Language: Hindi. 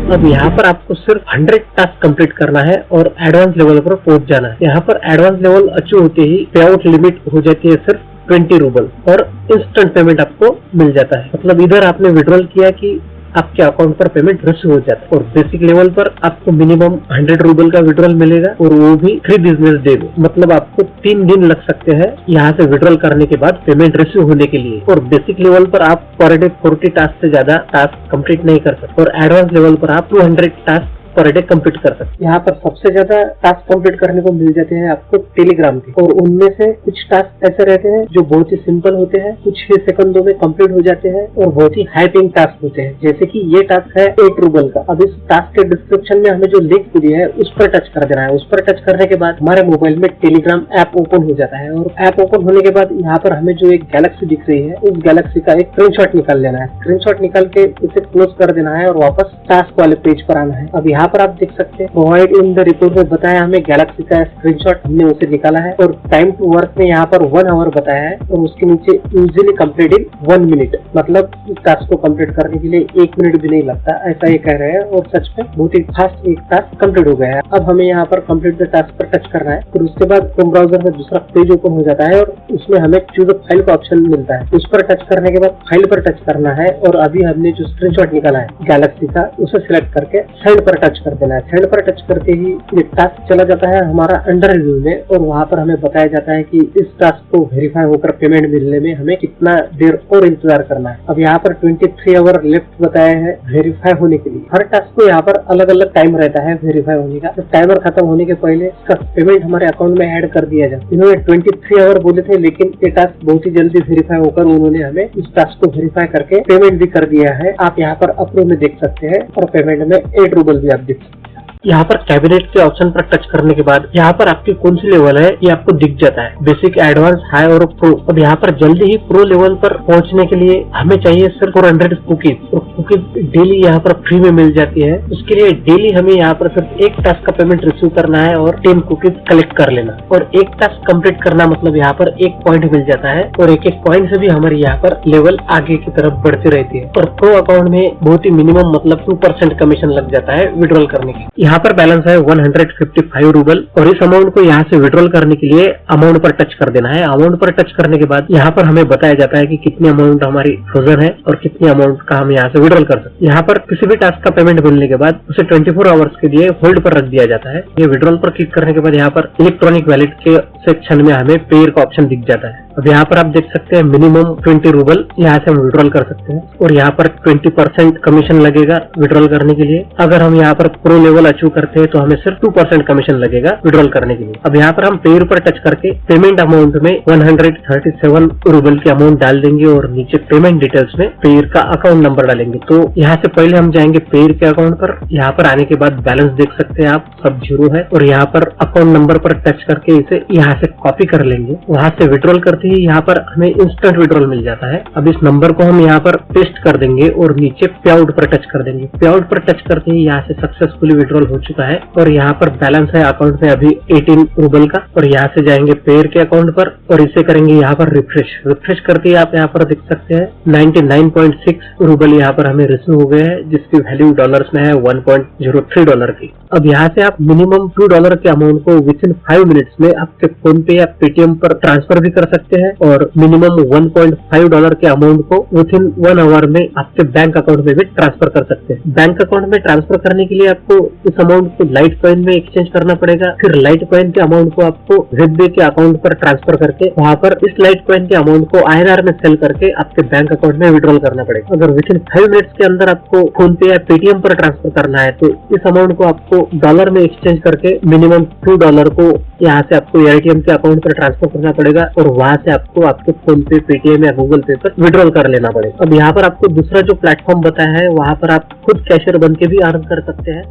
अब यहाँ पर आपको सिर्फ 100 टास्क कंप्लीट करना है और एडवांस लेवल पर पहुंच जाना है। यहाँ पर एडवांस लेवल अचीव होते ही पे आउट लिमिट हो जाती है सिर्फ 20 रूबल और इंस्टेंट पेमेंट आपको मिल जाता है। मतलब इधर आपने विड्रॉल किया कि आपके अकाउंट पर पेमेंट रिसीव हो जाता है। और बेसिक लेवल पर आपको मिनिमम 100 रूबल का विड्रॉल मिलेगा और वो भी 3 बिजनेस डे में। मतलब आपको 3 दिन लग सकते हैं यहाँ से विड्रॉल करने के बाद पेमेंट रिसीव होने के लिए। और बेसिक लेवल पर आप पर डे 40 टास्क से ज्यादा टास्क कंप्लीट नहीं कर सकते और एडवांस लेवल पर आप 200 टास्क पर डे कंप्लीट कर सकते हैं। यहाँ पर सबसे ज्यादा टास्क कंप्लीट करने को मिल जाते हैं आपको टेलीग्राम के, और उनमें से कुछ टास्क ऐसे रहते हैं जो बहुत ही सिंपल होते हैं, कुछ ही सेकंडों में कंप्लीट हो जाते हैं और बहुत ही हाई पेइंग टास्क होते हैं। जैसे कि ये टास्क है 8 रूबल का। अब इस टास्क के डिस्क्रिप्शन में हमें जो लिंक मिली है उस पर टच कर देना है। उस पर टच करने के बाद हमारे मोबाइल में टेलीग्राम ऐप ओपन हो जाता है और ऐप ओपन होने के बाद यहाँ पर हमें जो एक गैलेक्सी दिख रही है उस गैलेक्सी का एक स्क्रीनशॉट निकाल लेना है। स्क्रीनशॉट निकाल के इसे क्लोज कर देना है और वापस टास्क वाले पेज पर आना है। अब यहाँ पर आप देख सकते हैं प्रोवाइड इन द रिपोर्ट में बताया हमें गैलेक्सी का स्क्रीनशॉट, हमने उसे निकाला है और टाइम टू वर्क में यहाँ पर 1 आवर बताया है और उसके नीचे यूजुअली कंप्लीट इन 1 मिनट। मतलब टास्क को कंप्लीट करने के लिए 1 मिनट भी नहीं लगता, ऐसा ये कह रहे हैं और सच में बहुत ही फास्ट एक टास्क कंप्लीट हो गया है। अब हमें यहाँ पर कंप्लीट द टास्क पर टच करना है और उसके बाद क्रोम ब्राउजर में दूसरा पेज ओपन हो जाता है और उसमें हमें चूज अ फाइल का ऑप्शन मिलता है। उस पर टच करने के बाद फाइल पर टच करना है और अभी हमने जो स्क्रीनशॉट निकाला है गैलेक्सी का उसे सिलेक्ट करके सेंड पर टच कर देना है। सेंड पर टच करते ही ये टास्क चला जाता है हमारा अंडर रिव्यू में और वहाँ पर हमें बताया जाता है कि इस टास्क को वेरीफाई होकर पेमेंट मिलने में हमें कितना देर और इंतजार करना है। अब यहाँ पर 23 आवर लेफ्ट बताया है वेरीफाई होने के लिए। हर टास्क को यहाँ पर अलग अलग टाइम रहता है वेरीफाई होने का। तो टाइमर खत्म होने के पहले इसका पेमेंट हमारे अकाउंट में ऐड कर दिया जाए। इन्होंने 23 आवर बोले थे लेकिन ये टास्क बहुत ही जल्दी वेरीफाई होकर उन्होंने हमें इस टास्क को वेरीफाई करके पेमेंट भी कर दिया है। आप यहाँ पर अप्रूव में देख सकते हैं और पेमेंट में 8 रूबल भी आप देख सकते हैं। यहाँ पर कैबिनेट के ऑप्शन पर टच करने के बाद यहाँ पर आपकी कौन सी लेवल है ये आपको दिख जाता है, बेसिक, एडवांस, हाई और प्रो। अब यहाँ पर जल्दी ही प्रो लेवल पर पहुंचने के लिए हमें चाहिए सिर्फ 400 कुकीज और कुकीज डेली यहाँ पर फ्री में मिल जाती है। उसके लिए डेली हमें यहाँ पर सिर्फ एक टास्क का पेमेंट रिसीव करना है और 10 कुकीज कलेक्ट कर लेना और एक टास्क कंप्लीट करना। मतलब यहाँ पर 1 पॉइंट मिल जाता है और एक पॉइंट से भी हमारी यहाँ पर लेवल आगे की तरफ बढ़ती रहती है। और प्रो अकाउंट में बहुत ही मिनिमम मतलब 2% कमीशन लग जाता है विड्रॉल करने की। यहाँ पर बैलेंस है 155 रूबल और इस अमाउंट को यहाँ से विड्रॉल करने के लिए अमाउंट पर टच कर देना है। अमाउंट पर टच करने के बाद यहाँ पर हमें बताया जाता है कि कितनी अमाउंट हमारी फ्रोजन है और कितनी अमाउंट का हम यहाँ से विड्रॉल कर सकते हैं। यहाँ पर किसी भी टास्क का पेमेंट मिलने के बाद उसे 24 आवर्स के लिए होल्ड पर रख दिया जाता है। ये विड्रॉल पर क्लिक करने के बाद यहाँ पर इलेक्ट्रॉनिक वैलेट के सेक्शन में हमें पेयर का ऑप्शन दिख जाता है। अब यहाँ पर आप देख सकते हैं मिनिमम 20 रूबल यहाँ से हम विड्रॉल कर सकते हैं और यहाँ पर 20% कमीशन लगेगा विड्रॉल करने के लिए। अगर हम यहाँ पर प्रो लेवल अचीव करते हैं तो हमें सिर्फ 2% कमीशन लगेगा विड्रॉल करने के लिए। अब यहाँ पर हम पेयर पर टच करके पेमेंट अमाउंट में 137 रूबल की अमाउंट डाल देंगे और नीचे पेमेंट डिटेल्स में पेयर का अकाउंट नंबर डालेंगे। तो यहाँ से पहले हम जाएंगे पेयर के अकाउंट पर। यहाँ पर आने के बाद बैलेंस देख सकते हैं आप, सब 0 है और यहाँ पर अकाउंट नंबर पर टच करके इसे यहाँ से कॉपी कर लेंगे। वहाँ से विड्रॉल करते ही यहाँ पर हमें इंस्टेंट विड्रॉल मिल जाता है। अब इस नंबर को हम यहाँ पर पेस्ट कर देंगे और नीचे पे आउट पर टच कर देंगे। पे आउट पर टच करते ही यहाँ से सक्सेसफुली विड्रॉल हो चुका है और यहाँ पर बैलेंस है अकाउंट में अभी 18 रूबल का। और यहाँ से जाएंगे पेयर के अकाउंट पर और इसे करेंगे यहाँ पर रिफ्रेश करके आप यहाँ पर देख सकते हैं 99.6 रूबल यहाँ पर हमें रिसीव हो गए हैं, जिसकी वैल्यू डॉलर्स में है 1.03 डॉलर की। अब यहाँ से आप मिनिमम $2 के अमाउंट को विद इन 5 मिनट्स में आपके फोन पे या पेटीएम पर ट्रांसफर भी कर सकते हैं और मिनिमम $1.5 के अमाउंट को विद इन 1 आवर में आपके बैंक अकाउंट में भी ट्रांसफर कर सकते हैं। बैंक अकाउंट में ट्रांसफर करने के लिए आपको इस अमाउंट को लाइट कॉइन में एक्सचेंज करना पड़ेगा। फिर लाइट कॉइन के अमाउंट को आपको ZBay के अकाउंट पर ट्रांसफर करके वहाँ पर इस लाइट कॉइन के अमाउंट को INR में सेल करके आपके बैंक अकाउंट में विड्रॉल करना पड़ेगा। अगर विद इन 5 मिनट्स के अंदर आपको फोन पे या पेटीएम पर ट्रांसफर करना है तो इस अमाउंट को आपको डॉलर में एक्सचेंज करके मिनिमम $2 को यहाँ से आपको ATM के अकाउंट पर ट्रांसफर करना पड़ेगा और वहाँ से आपको आपके फोन पे, पेटीएम या गूगल पे पर विड्रॉल कर लेना पड़ेगा। अब यहाँ पर आपको दूसरा जो प्लेटफॉर्म बताया है वहाँ पर आप खुद कैशियर बन के भी अर्न कर सकते हैं।